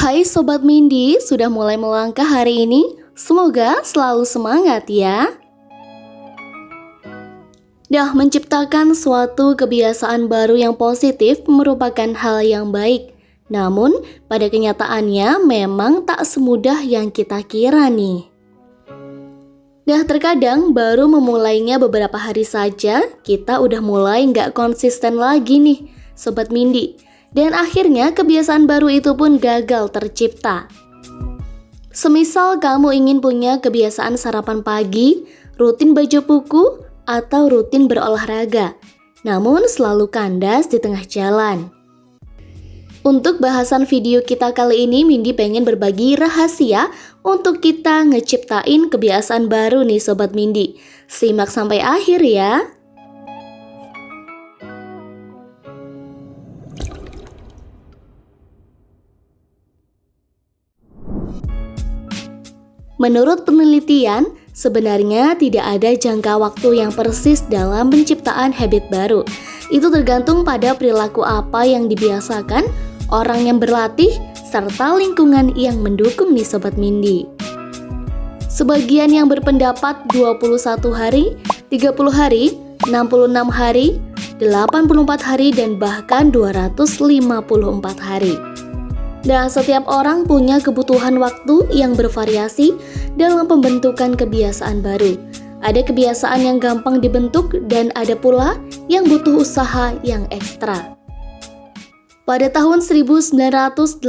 Hai Sobat Mindy, sudah mulai melangkah hari ini? Semoga selalu semangat ya. Menciptakan suatu kebiasaan baru yang positif merupakan hal yang baik. Namun, pada kenyataannya memang tak semudah yang kita kira nih. Terkadang baru memulainya beberapa hari saja, kita udah mulai nggak konsisten lagi nih, Sobat Mindy. Dan akhirnya kebiasaan baru itu pun gagal tercipta. Semisal kamu ingin punya kebiasaan sarapan pagi, rutin baca buku, atau rutin berolahraga, namun selalu kandas di tengah jalan. Untuk bahasan video kita kali ini, Mindy pengen berbagi rahasia untuk kita ngeciptain kebiasaan baru nih Sobat Mindy. Simak sampai akhir ya. Menurut penelitian, sebenarnya tidak ada jangka waktu yang persis dalam penciptaan habit baru. Itu tergantung pada perilaku apa yang dibiasakan, orang yang berlatih, serta lingkungan yang mendukung nih Sobat Mindy. Sebagian yang berpendapat 21 hari, 30 hari, 66 hari, 84 hari, dan bahkan 254 hari. Setiap orang punya kebutuhan waktu yang bervariasi dalam pembentukan kebiasaan baru. Ada kebiasaan yang gampang dibentuk dan ada pula yang butuh usaha yang ekstra. Pada tahun 1989,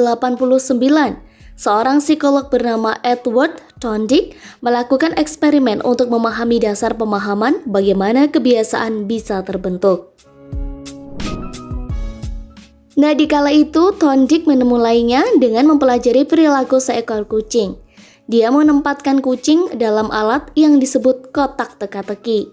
seorang psikolog bernama Edward Thorndike melakukan eksperimen untuk memahami dasar pemahaman bagaimana kebiasaan bisa terbentuk. Di kala itu, Thorndike memulainya dengan mempelajari perilaku seekor kucing. Dia menempatkan kucing dalam alat yang disebut kotak teka-teki.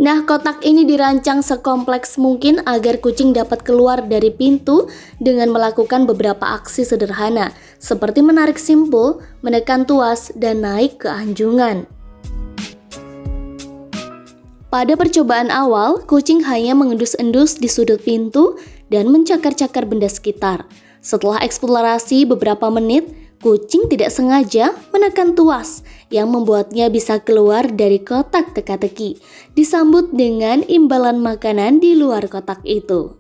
Kotak ini dirancang sekompleks mungkin agar kucing dapat keluar dari pintu dengan melakukan beberapa aksi sederhana, seperti menarik simpul, menekan tuas, dan naik ke anjungan. Pada percobaan awal, kucing hanya mengendus-endus di sudut pintu dan mencakar-cakar benda sekitar. Setelah eksplorasi beberapa menit, kucing tidak sengaja menekan tuas yang membuatnya bisa keluar dari kotak teka-teki, disambut dengan imbalan makanan di luar kotak itu.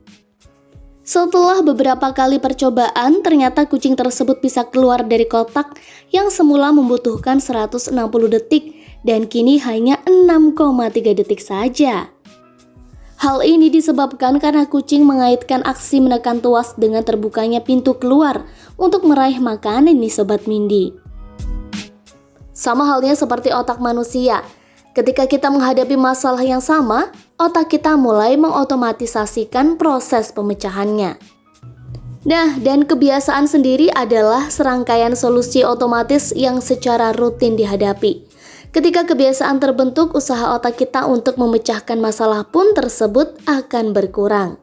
Setelah beberapa kali percobaan, ternyata kucing tersebut bisa keluar dari kotak yang semula membutuhkan 160 detik dan kini hanya 6,3 detik saja. Hal ini disebabkan karena kucing mengaitkan aksi menekan tuas dengan terbukanya pintu keluar untuk meraih makanan nih Sobat Mindy. Sama halnya seperti otak manusia. Ketika kita menghadapi masalah yang sama, otak kita mulai mengotomatisasikan proses pemecahannya. Dan kebiasaan sendiri adalah serangkaian solusi otomatis yang secara rutin dihadapi. Ketika kebiasaan terbentuk, usaha otak kita untuk memecahkan masalah pun tersebut akan berkurang.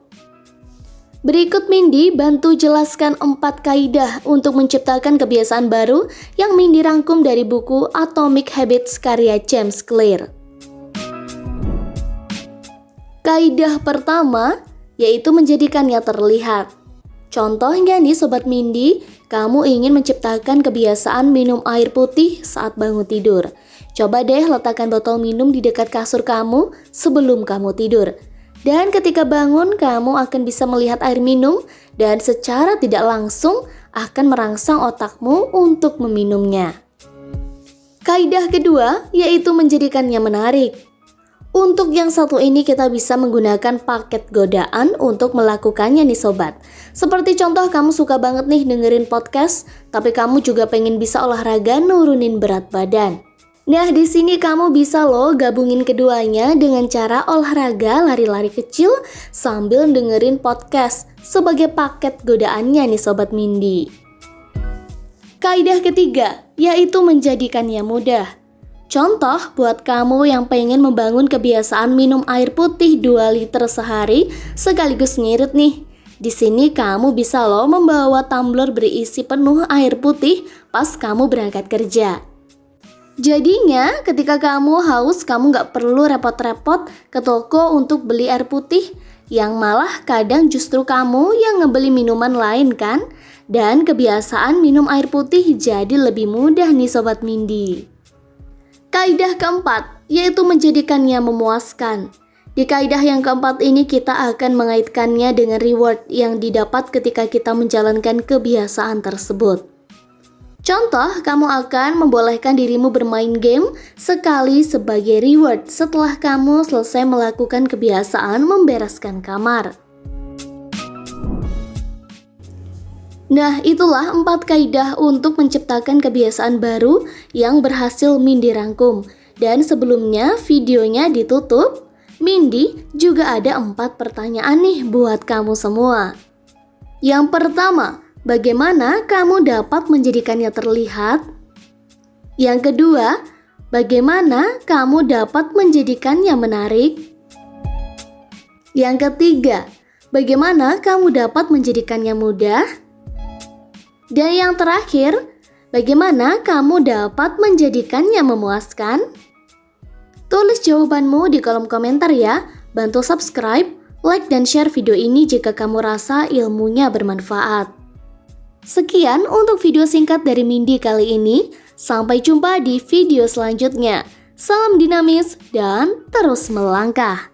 Berikut Mindy bantu jelaskan 4 kaidah untuk menciptakan kebiasaan baru yang Mindy rangkum dari buku Atomic Habits karya James Clear. Kaidah pertama yaitu menjadikannya terlihat. Contohnya nih Sobat Mindy, kamu ingin menciptakan kebiasaan minum air putih saat bangun tidur. Coba deh letakkan botol minum di dekat kasur kamu sebelum kamu tidur. Dan ketika bangun, kamu akan bisa melihat air minum dan secara tidak langsung akan merangsang otakmu untuk meminumnya. Kaidah kedua yaitu menjadikannya menarik. Untuk yang satu ini kita bisa menggunakan paket godaan untuk melakukannya nih Sobat. Seperti contoh kamu suka banget nih dengerin podcast, tapi kamu juga pengen bisa olahraga nurunin berat badan. Di sini kamu bisa loh gabungin keduanya dengan cara olahraga lari-lari kecil sambil dengerin podcast sebagai paket godaannya nih Sobat Mindy. Kaidah ketiga yaitu menjadikannya mudah. Contoh buat kamu yang pengen membangun kebiasaan minum air putih 2 liter sehari sekaligus ngirit nih. Di sini kamu bisa loh membawa tumbler berisi penuh air putih pas kamu berangkat kerja. Jadinya ketika kamu haus, kamu gak perlu repot-repot ke toko untuk beli air putih, yang malah kadang justru kamu yang ngebeli minuman lain kan? Dan kebiasaan minum air putih jadi lebih mudah nih Sobat Mindy. Kaidah keempat, yaitu menjadikannya memuaskan. Di kaidah yang keempat ini kita akan mengaitkannya dengan reward yang didapat ketika kita menjalankan kebiasaan tersebut. Contoh, kamu akan membolehkan dirimu bermain game sekali sebagai reward setelah kamu selesai melakukan kebiasaan membereskan kamar. Nah, itulah 4 kaidah untuk menciptakan kebiasaan baru yang berhasil Mindy rangkum. Dan sebelumnya videonya ditutup, Mindy juga ada 4 pertanyaan nih buat kamu semua. Yang pertama, bagaimana kamu dapat menjadikannya terlihat? Yang kedua, bagaimana kamu dapat menjadikannya menarik? Yang ketiga, bagaimana kamu dapat menjadikannya mudah? Dan yang terakhir, bagaimana kamu dapat menjadikannya memuaskan? Tulis jawabanmu di kolom komentar ya. Bantu subscribe, like, dan share video ini jika kamu rasa ilmunya bermanfaat. Sekian untuk video singkat dari Mindy kali ini. Sampai jumpa di video selanjutnya. Salam dinamis dan terus melangkah.